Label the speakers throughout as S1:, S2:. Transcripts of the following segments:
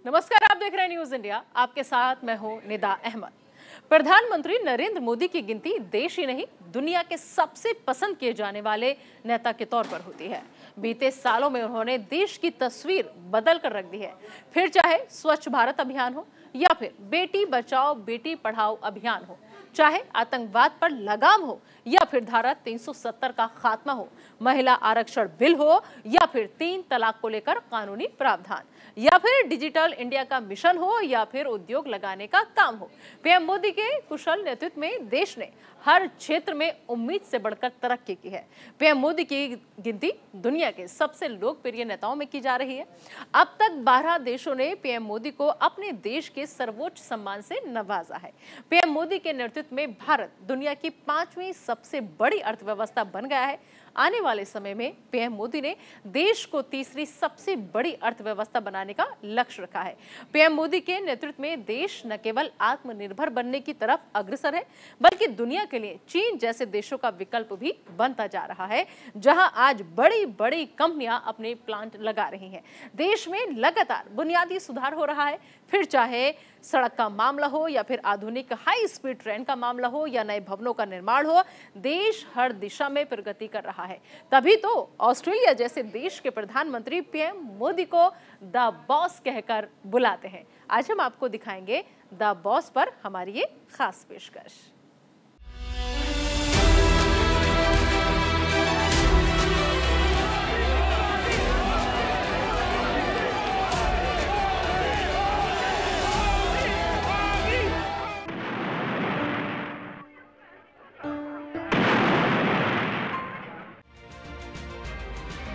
S1: नमस्कार, आप देख रहे हैं न्यूज इंडिया। आपके साथ मैं हूं निदा अहमद। प्रधानमंत्री नरेंद्र मोदी की गिनती देश ही नहीं दुनिया के सबसे पसंद किए जाने वाले नेता के तौर पर होती है। बीते सालों में उन्होंने देश की तस्वीर बदल कर रख दी है। फिर चाहे स्वच्छ भारत अभियान हो या फिर बेटी बचाओ बेटी पढ़ाओ अभियान हो, चाहे आतंकवाद पर लगाम हो या फिर धारा 370 का खात्मा हो, महिला आरक्षण बिल हो या फिर 3 तलाक को लेकर कानूनी प्रावधान, या फिर डिजिटल इंडिया का मिशन हो या फिर उद्योग लगाने का काम हो, पीएम मोदी के कुशल नेतृत्व में देश ने हर क्षेत्र में उम्मीद से बढ़कर तरक्की की है। पीएम मोदी की गिनती दुनिया के सबसे लोकप्रिय नेताओं में की जा रही है। अब तक 12 देशों ने पीएम मोदी को अपने देश के सर्वोच्च सम्मान से नवाजा है। पीएम मोदी के नेतृत्व में भारत दुनिया की 5वीं सबसे बड़ी अर्थव्यवस्था बन गया है। आने वाले समय में पीएम मोदी ने देश को तीसरी सबसे बड़ी अर्थव्यवस्था बनाने का लक्ष्य रखा है। पीएम मोदी के नेतृत्व में देश न केवल आत्मनिर्भर बनने की तरफ अग्रसर है, बल्कि दुनिया के लिए चीन जैसे देशों का विकल्प भी बनता जा रहा है, जहां आज बड़ी बड़ी कंपनियां अपने प्लांट लगा रही हैं। देश में लगातार बुनियादी सुधार हो रहा है, फिर चाहे सड़क का मामला हो या फिर आधुनिक हाई स्पीड ट्रेन का मामला हो या नए भवनों का निर्माण हो, देश हर दिशा में प्रगति कर रहा है। तभी तो ऑस्ट्रेलिया जैसे देश के प्रधानमंत्री पीएम मोदी को द बॉस कहकर बुलाते हैं। आज हम आपको दिखाएंगे द बॉस पर हमारी ये खास पेशकश।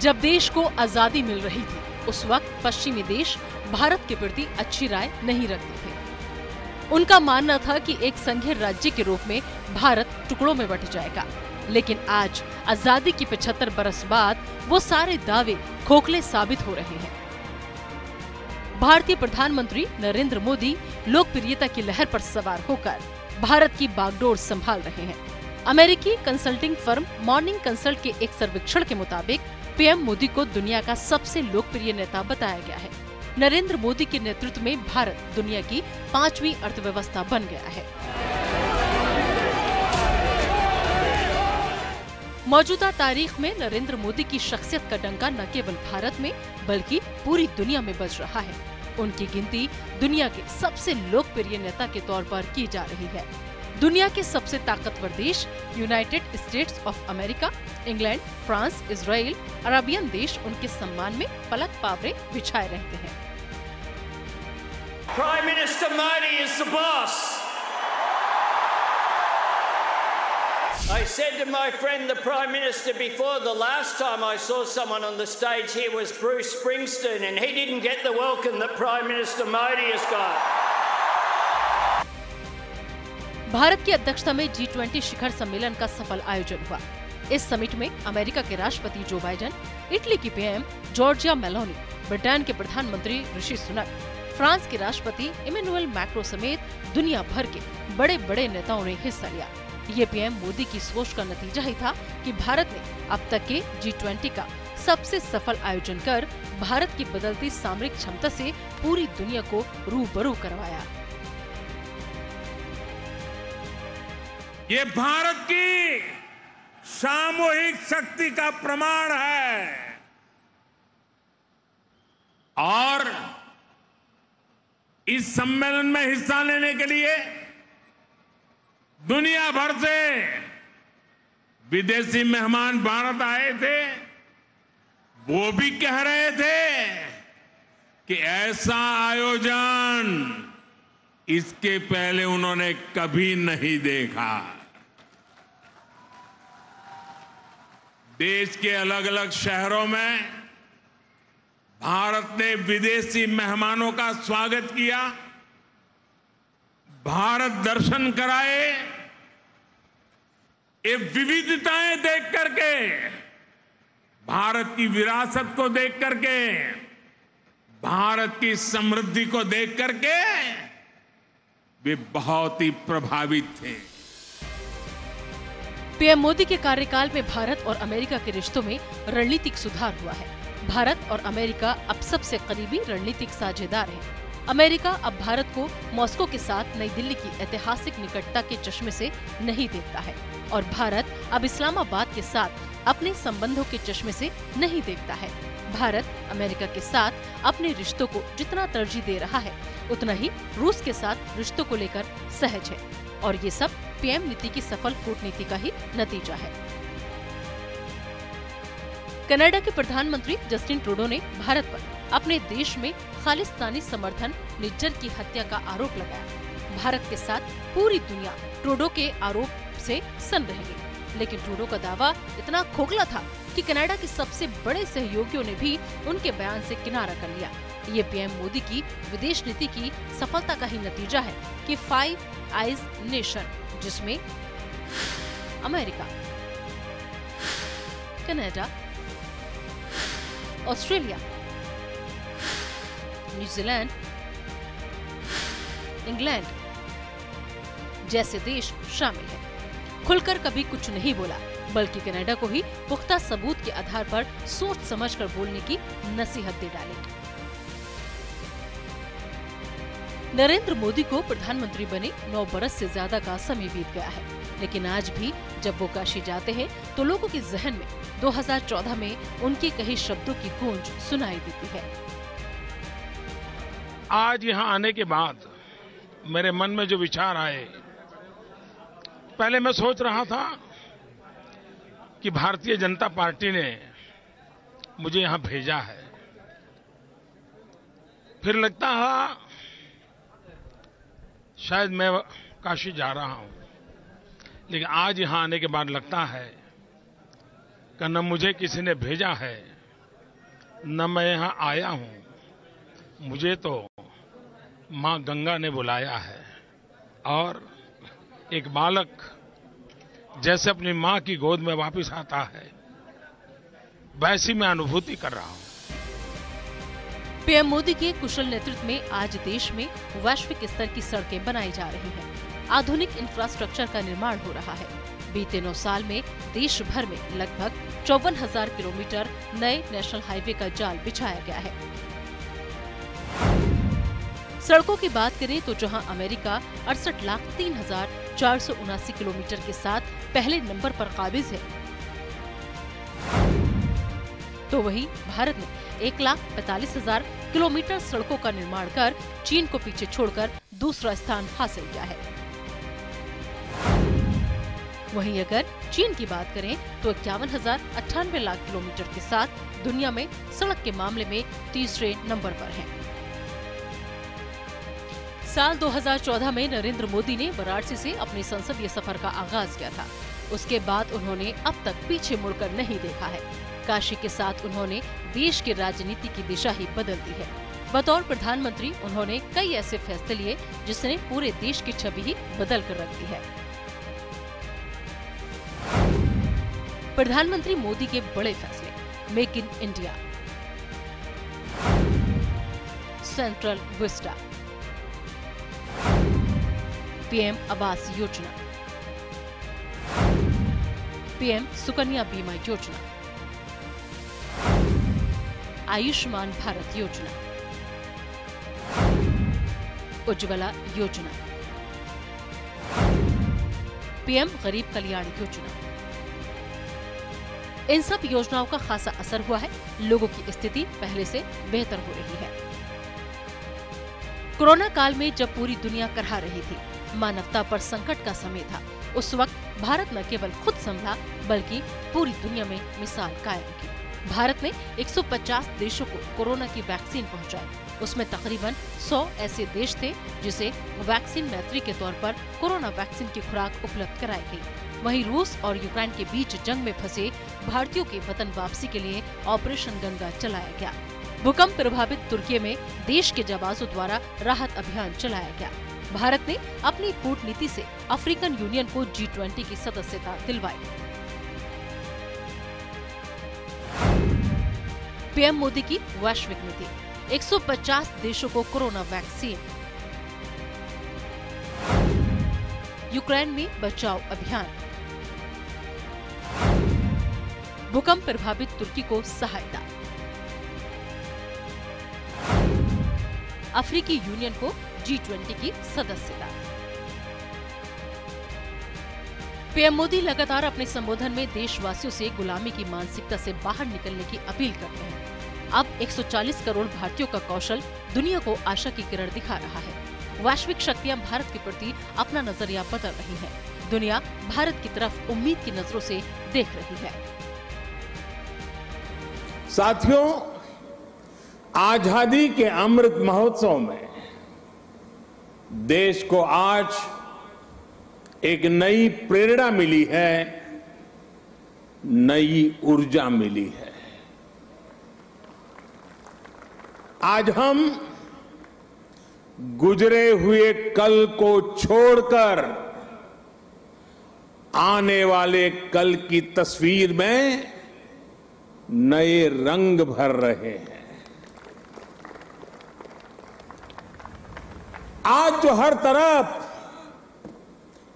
S1: जब देश को आजादी मिल रही थी, उस वक्त पश्चिमी देश भारत के प्रति अच्छी राय नहीं रखते थे। उनका मानना था कि एक संघीय राज्य के रूप में भारत टुकड़ों में बंट जाएगा। लेकिन आज आजादी की 75 बरस बाद वो सारे दावे खोखले साबित हो रहे हैं। भारतीय प्रधानमंत्री नरेंद्र मोदी लोकप्रियता की लहर पर सवार होकर भारत की बागडोर संभाल रहे हैं। अमेरिकी कंसल्टिंग फर्म मॉर्निंग कंसल्ट के एक सर्वेक्षण के मुताबिक पीएम मोदी को दुनिया का सबसे लोकप्रिय नेता बताया गया है। नरेंद्र मोदी के नेतृत्व में भारत दुनिया की 5वीं अर्थव्यवस्था बन गया है। मौजूदा तारीख में नरेंद्र मोदी की शख्सियत का डंका न केवल भारत में बल्कि पूरी दुनिया में बज रहा है। उनकी गिनती दुनिया के सबसे लोकप्रिय नेता के तौर पर की जा रही है। दुनिया के सबसे ताकतवर देश United states of America, England, France, Israel, Arabian देश उनके सम्मान में पलक पावरे बिछाए रहते हैं।
S2: Prime Minister Modi is the boss. I said to my friend the Prime Minister before, the last time I saw someone on the stage here was Bruce Springsteen, and he didn't get the welcome that Prime Minister Modi has got.
S1: Bharat की अध्यक्षता में G20 शिखर सम्मेलन का सफल आयोजन हुआ। इस summit में अमेरिका के राष्ट्रपति जो बाइडेन, इटली की पीएम जॉर्जिया मेलोनी, ब्रिटेन के प्रधानमंत्री ऋषि सुनक, फ्रांस के राष्ट्रपति इमैनुअल मैक्रों समेत दुनिया भर के बड़े बड़े नेताओं ने हिस्सा लिया। ये पीएम मोदी की सोच का नतीजा ही था कि भारत ने अब तक के G20 का सबसे सफल आयोजन कर भारत की बदलती सामरिक क्षमता से पूरी दुनिया को रूबरू करवाया।
S3: ये भारत की सामूहिक शक्ति का प्रमाण है और इस सम्मेलन में हिस्सा लेने के लिए दुनिया भर से विदेशी मेहमान भारत आए थे। वो भी कह रहे थे कि ऐसा आयोजन इसके पहले उन्होंने कभी नहीं देखा। देश के अलग अलग शहरों में भारत ने विदेशी मेहमानों का स्वागत किया, भारत दर्शन कराए। ये विविधताएं देख करके, भारत की विरासत को देख करके, भारत की समृद्धि को देख करके वे बहुत ही प्रभावित थे।
S1: पीएम मोदी के कार्यकाल में भारत और अमेरिका के रिश्तों में रणनीतिक सुधार हुआ है। भारत और अमेरिका अब सबसे करीबी रणनीतिक साझेदार हैं। अमेरिका अब भारत को मॉस्को के साथ नई दिल्ली की ऐतिहासिक निकटता के चश्मे से नहीं देखता है और भारत अब इस्लामाबाद के साथ अपने संबंधों के चश्मे से नहीं देखता है। भारत अमेरिका के साथ अपने रिश्तों को जितना तरजीह दे रहा है, उतना ही रूस के साथ रिश्तों को लेकर सहज है और ये सब पीएम नीति की सफल कूटनीति का ही नतीजा है। कनाडा के प्रधानमंत्री जस्टिन ट्रूडो ने भारत पर अपने देश में खालिस्तानी समर्थन निज्जर की हत्या का आरोप लगाया। भारत के साथ पूरी दुनिया ट्रूडो के आरोप से सन्न रह गई, लेकिन ट्रूडो का दावा इतना खोखला था कि कनाडा के सबसे बड़े सहयोगियों ने भी उनके बयान से किनारा कर लिया। ये पीएम मोदी की विदेश नीति की सफलता का ही नतीजा है कि 5 आइज नेशन, जिसमें America, Canada, Australia, New Zealand, England जैसे देश शामिल हैं, खुलकर कभी कुछ नहीं बोला, बल्कि कनाडा को ही पुख्ता सबूत के आधार पर सोच समझकर बोलने की नसीहत दे डाली। नरेंद्र मोदी को प्रधानमंत्री बने 9 बरस से ज्यादा का समय बीत गया है, लेकिन आज भी जब वो काशी जाते हैं तो लोगों के जहन में 2014 में उनके कहे शब्दों की गूंज सुनाई देती है।
S3: आज यहाँ आने के बाद मेरे मन में जो विचार आए, पहले मैं सोच रहा था कि भारतीय जनता पार्टी ने मुझे यहाँ भेजा है, फिर लगता है शायद मैं काशी जा रहा हूं, लेकिन आज यहां आने के बाद लगता है कि न मुझे किसी ने भेजा है, न मैं यहां आया हूं, मुझे तो मां गंगा ने बुलाया है। और एक बालक जैसे अपनी मां की गोद में वापस आता है, वैसी मैं अनुभूति कर रहा हूं।
S1: पीएम मोदी के कुशल नेतृत्व में आज देश में वैश्विक स्तर की सड़कें बनाई जा रही हैं। आधुनिक इंफ्रास्ट्रक्चर का निर्माण हो रहा है। बीते 9 साल में देश भर में लगभग 54,000 किलोमीटर नए नेशनल हाईवे का जाल बिछाया गया है। सड़कों की बात करें तो जहां अमेरिका 68,03,479 किलोमीटर के साथ पहले नंबर पर काबिज है, तो वहीं भारत ने 1,45,000 किलोमीटर सड़कों का निर्माण कर चीन को पीछे छोड़कर दूसरा स्थान हासिल किया है। वहीं अगर चीन की बात करें तो 51,98 लाख किलोमीटर के साथ दुनिया में सड़क के मामले में तीसरे नंबर पर है। साल 2014 में नरेंद्र मोदी ने वाराणसी से अपने संसदीय सफर का आगाज किया था। उसके बाद उन्होंने अब तक पीछे मुड़कर नहीं देखा है। काशी के साथ उन्होंने देश की राजनीति की दिशा ही बदल दी है। बतौर प्रधानमंत्री उन्होंने कई ऐसे फैसले लिए जिसने पूरे देश की छवि ही बदल कर रख दी है। प्रधानमंत्री मोदी के बड़े फैसले: make in India, central Vista, PM Awas Yojana, PM Sukanya बीमा योजना, आयुष्मान भारत योजना, उज्ज्वला योजना, पीएम गरीब कल्याण योजना। इन सब योजनाओं का खासा असर हुआ है। लोगों की स्थिति पहले से बेहतर हो रही है। कोरोना काल में जब पूरी दुनिया करहा रही थी, मानवता पर संकट का समय था, उस वक्त भारत न केवल खुद संभला बल्कि पूरी दुनिया में मिसाल कायम की। भारत ने 150 देशों को कोरोना की वैक्सीन पहुंचाई। उसमें तकरीबन 100 ऐसे देश थे जिसे वैक्सीन मैत्री के तौर पर कोरोना वैक्सीन की खुराक उपलब्ध कराई गई। वहीं रूस और यूक्रेन के बीच जंग में फंसे भारतीयों के वतन वापसी के लिए ऑपरेशन गंगा चलाया गया। भूकंप प्रभावित तुर्की में देश के जवानों द्वारा राहत अभियान चलाया गया। भारत ने अपनी कूटनीति से अफ्रीकन यूनियन को G20 की सदस्यता दिलवाई। पीएम मोदी की वैश्विक नीति: 150 देशों को कोरोना वैक्सीन, यूक्रेन में बचाव अभियान, भूकंप प्रभावित तुर्की को सहायता, अफ्रीकी यूनियन को G20 की सदस्यता। पीएम मोदी लगातार अपने संबोधन में देशवासियों से गुलामी की मानसिकता से बाहर निकलने की अपील करते हैं। अब 140 करोड़ भारतीयों का कौशल दुनिया को आशा की किरण दिखा रहा है। वैश्विक शक्तियां भारत के प्रति अपना नजरिया बदल रही हैं। दुनिया भारत की तरफ उम्मीद की नजरों से देख रही है।
S3: साथियों, आजादी के अमृत महोत्सव में देश को आज एक नई प्रेरणा मिली है, नई ऊर्जा मिली है। आज हम गुजरे हुए कल को छोड़कर आने वाले कल की तस्वीर में नए रंग भर रहे हैं। आज जो हर तरफ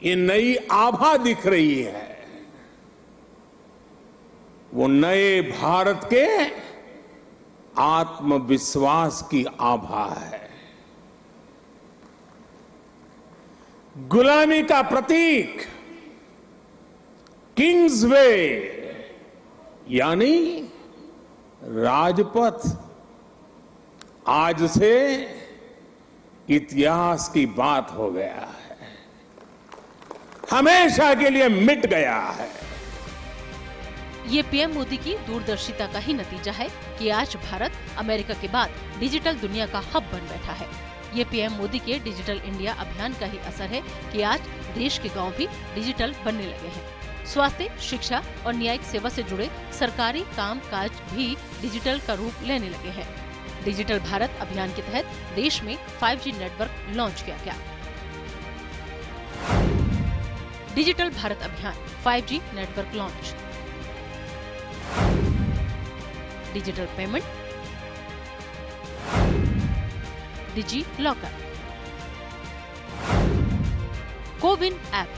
S3: ये नई आभा दिख रही है, वो नए भारत के आत्मविश्वास की आभा है। गुलामी का प्रतीक किंग्स वे यानी राजपथ आज से इतिहास की बात हो गया है, हमेशा के लिए मिट गया है।
S1: ये पीएम मोदी की दूरदर्शिता का ही नतीजा है कि आज भारत अमेरिका के बाद डिजिटल दुनिया का हब बन बैठा है। ये पीएम मोदी के डिजिटल इंडिया अभियान का ही असर है कि आज देश के गांव भी डिजिटल बनने लगे हैं। स्वास्थ्य, शिक्षा और न्यायिक सेवा से जुड़े सरकारी काम काज भी डिजिटल का रूप लेने लगे हैं। डिजिटल भारत अभियान के तहत देश में 5G नेटवर्क लॉन्च किया गया। डिजिटल भारत अभियान 5G network launch, digital payment, DigiLocker, CoWIN app,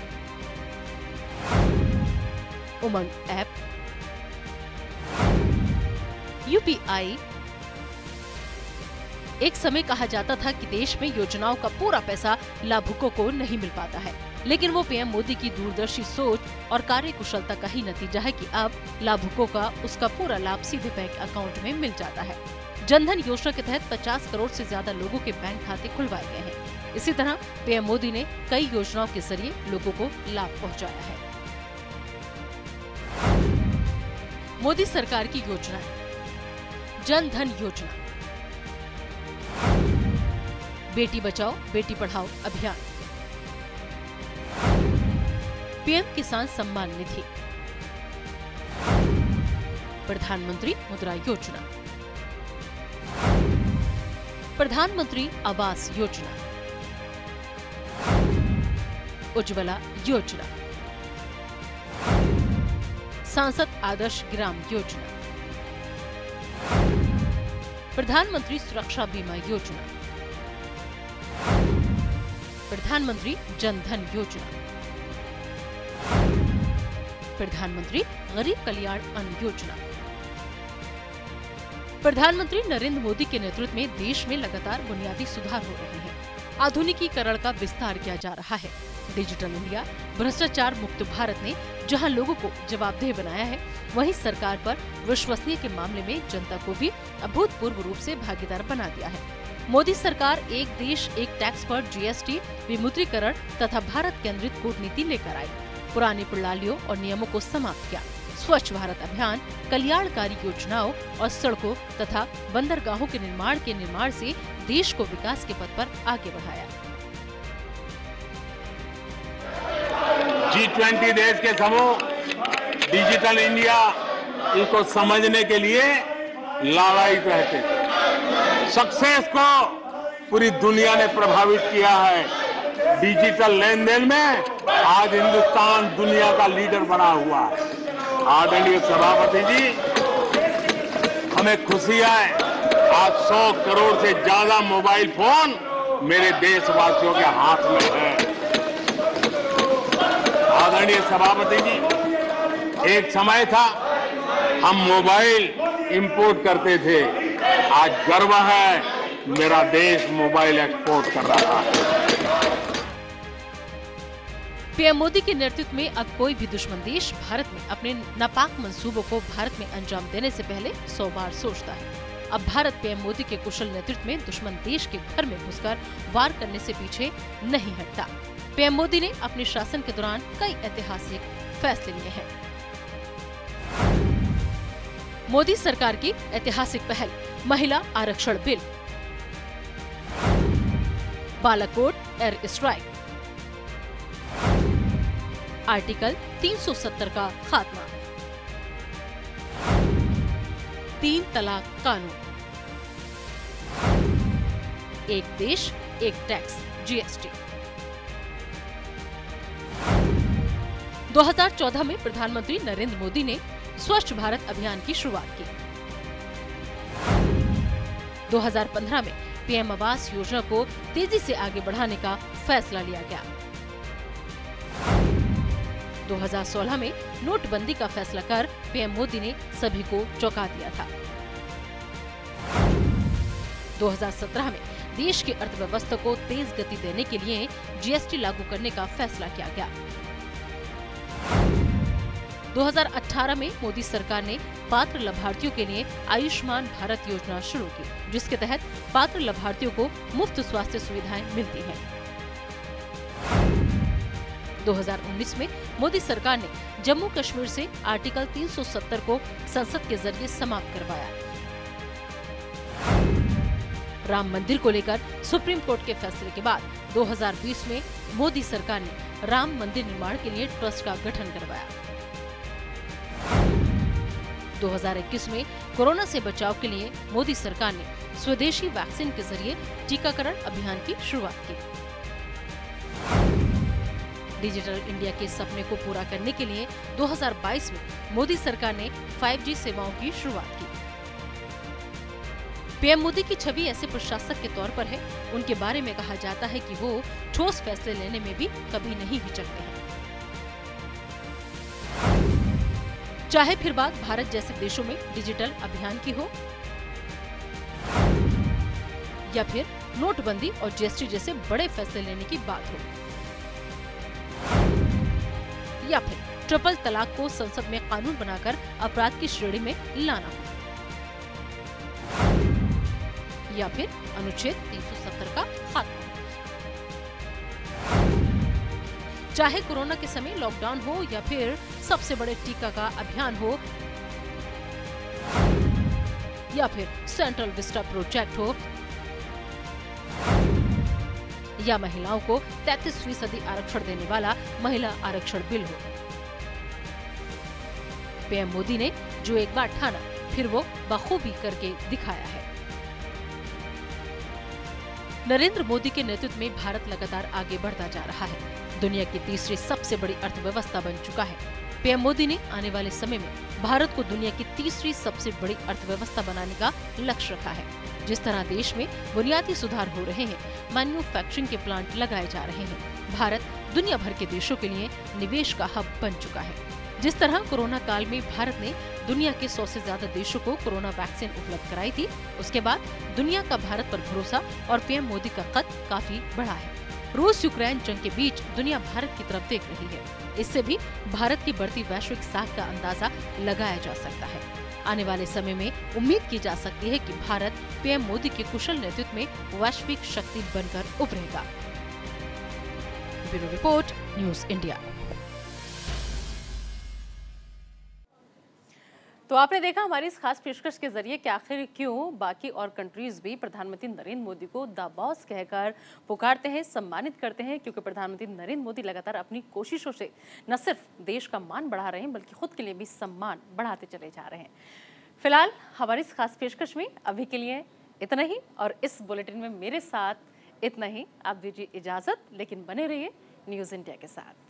S1: Umang app, UPI. एक समय कहा जाता था कि देश में योजनाओं का पूरा पैसा लाभुकों को नहीं मिल पाता है, लेकिन वो पीएम मोदी की दूरदर्शी सोच और कार्यकुशलता का ही नतीजा है कि अब लाभुकों का उसका पूरा लाभ सीधे बैंक अकाउंट में मिल जाता है। जनधन योजना के तहत 50 करोड़ से ज्यादा लोगों के बैंक खाते खुलवाए गए हैं। इसी तरह पीएम मोदी ने कई योजनाओं के जरिए लोगों को लाभ पहुंचाया है। मोदी सरकार की योजना, जनधन योजना, बेटी बचाओ बेटी पढ़ाओ अभियान, पीएम किसान सम्मान निधि, प्रधानमंत्री मुद्रा योजना, प्रधानमंत्री आवास योजना, उज्ज्वला योजना, सांसद आदर्श ग्राम योजना, प्रधानमंत्री सुरक्षा बीमा योजना, प्रधानमंत्री जनधन योजना, प्रधानमंत्री गरीब कल्याण अन्न योजना। प्रधानमंत्री नरेंद्र मोदी के नेतृत्व में देश में लगातार बुनियादी सुधार हो रहे हैं। आधुनिकीकरण का विस्तार किया जा रहा है। डिजिटल इंडिया, भ्रष्टाचार मुक्त भारत ने जहां लोगों को जवाबदेह बनाया है, वहीं सरकार पर विश्वसनीय के मामले में जनता को भी अभूतपूर्व रूप से भागीदार बना दिया है। मोदी सरकार एक देश एक टैक्स पर जीएसटी, विमुद्रीकरण तथा भारत केंद्रित कूटनीति लेकर आई, पुरानी प्रणालियों और नियमों को समाप्त किया, स्वच्छ भारत अभियान, कल्याणकारी योजनाओं और सड़कों तथा बंदरगाहों के निर्माण से देश को विकास के पथ पर आगे बढ़ाया।
S3: G20 देश के समूह डिजिटल इंडिया इसको समझने के लिए लालायित रहते थे। सक्सेस को पूरी दुनिया ने प्रभावित किया है। डिजिटल लेन देन में आज हिंदुस्तान दुनिया का लीडर बना हुआ है। आदरणीय सभापति जी, हमें खुशी है आज 100 करोड़ से ज्यादा मोबाइल फोन मेरे देशवासियों के हाथ में है। आदरणीय सभापति जी, एक समय था हम मोबाइल इंपोर्ट करते थे। आज गर्व है
S4: मेरा देश मोबाइल एक्सपोर्ट कर रहा है।
S1: पीएम मोदी के नेतृत्व में अब कोई भी दुश्मन देश भारत में अपने नापाक मंसूबों को भारत में अंजाम देने से पहले 100 बार सोचता है। अब भारत पीएम मोदी के कुशल नेतृत्व में दुश्मन देश के घर में घुसकर वार करने से पीछे नहीं हटता। पीएम मोदी ने अपने शासन के दौरान कई ऐतिहासिक फैसले लिए हैं। मोदी सरकार की ऐतिहासिक पहल, महिला आरक्षण bill, Balakot air strike, article 370 का खात्मा, 3 तलाक कानून, एक देश एक टैक्स जीएसटी। 2014 में प्रधानमंत्री नरेंद्र मोदी ने स्वच्छ भारत अभियान की शुरुआत की। 2015 में पीएम आवास योजना को तेजी से आगे बढ़ाने का फैसला लिया गया। 2016 में नोटबंदी का फैसला कर पीएम मोदी ने सभी को चौंका दिया था। 2017 में देश की अर्थव्यवस्था को तेज गति देने के लिए जीएसटी लागू करने का फैसला किया गया। 2018 में मोदी सरकार ने पात्र लाभार्थियों के लिए आयुष्मान भारत योजना शुरू की, जिसके तहत पात्र लाभार्थियों को मुफ्त स्वास्थ्य सुविधाएं मिलती हैं। 2019 में मोदी सरकार ने जम्मू कश्मीर से आर्टिकल 370 को संसद के जरिए समाप्त करवाया। राम मंदिर को लेकर सुप्रीम कोर्ट के फैसले के बाद 2020 में मोदी सरकार ने राम मंदिर निर्माण के लिए ट्रस्ट का गठन करवाया। 2021 में कोरोना से बचाव के लिए मोदी सरकार ने स्वदेशी वैक्सीन के जरिए टीकाकरण अभियान की शुरुआत की। डिजिटल इंडिया के सपने को पूरा करने के लिए 2022 में मोदी सरकार ने 5G सेवाओं की शुरुआत की। पीएम मोदी की छवि ऐसे प्रशासक के तौर पर है, उनके बारे में कहा जाता है कि वो ठोस फैसले लेने में भी कभी नहीं हिचकते हैं। चाहे फिर बात भारत जैसे देशों में डिजिटल अभियान की हो, या फिर नोटबंदी और जीएसटी जैसे बड़े फैसले लेने की बात हो, या फिर ट्रिपल तलाक को संसद में कानून बनाकर अपराध की श्रेणी में लाना हो, या फिर अनुच्छेद 370 का खात्मा। चाहे कोरोना के समय लॉकडाउन हो या फिर सबसे बड़े टीका का अभियान हो, या फिर सेंट्रल विस्टा प्रोजेक्ट हो, या महिलाओं को 33% आरक्षण देने वाला महिला आरक्षण बिल हो, पीएम मोदी ने जो एक बार ठाना फिर वो बखूबी करके दिखाया है। नरेंद्र मोदी के नेतृत्व में भारत लगातार आगे बढ़ता जा रहा है, दुनिया की तीसरी सबसे बड़ी अर्थव्यवस्था बन चुका है। पीएम मोदी ने आने वाले समय में भारत को दुनिया की तीसरी सबसे बड़ी अर्थव्यवस्था बनाने का लक्ष्य रखा है। जिस तरह देश में बुनियादी सुधार हो रहे हैं, मैन्युफैक्चरिंग के प्लांट लगाए जा रहे हैं, भारत दुनिया भर के देशों के लिए निवेश का हब बन चुका है। जिस तरह कोरोना काल में भारत ने दुनिया के 100 से ज्यादा देशों को कोरोना वैक्सीन उपलब्ध कराई थी, उसके बाद दुनिया का भारत पर भरोसा और पीएम मोदी का कद काफी बढ़ा है। रूस यूक्रेन जंग के बीच दुनिया भारत की तरफ देख रही है। इससे भी भारत की बढ़ती वैश्विक साख का अंदाजा लगाया जा सकता है। आने वाले समय में उम्मीद की जा सकती है कि भारत पीएम मोदी के कुशल नेतृत्व में वैश्विक शक्ति बनकर उभरेगा। Bureau report, news India. तो आपने देखा हमारी इस खास पेशकश के जरिए कि आखिर क्यों बाकी और कंट्रीज भी प्रधानमंत्री नरेंद्र मोदी को द बॉस कहकर पुकारते हैं, सम्मानित करते हैं, क्योंकि प्रधानमंत्री नरेंद्र मोदी लगातार अपनी कोशिशों से न सिर्फ देश का मान बढ़ा रहे हैं बल्कि खुद के लिए भी सम्मान बढ़ाते चले जा रहे हैं। फिलहाल हमारी इस खास पेशकश में अभी के लिए इतना ही, और इस बुलेटिन में मेरे साथ इतना ही। आप दीजिए इजाजत, लेकिन बने रहिए न्यूज़ इंडिया के साथ।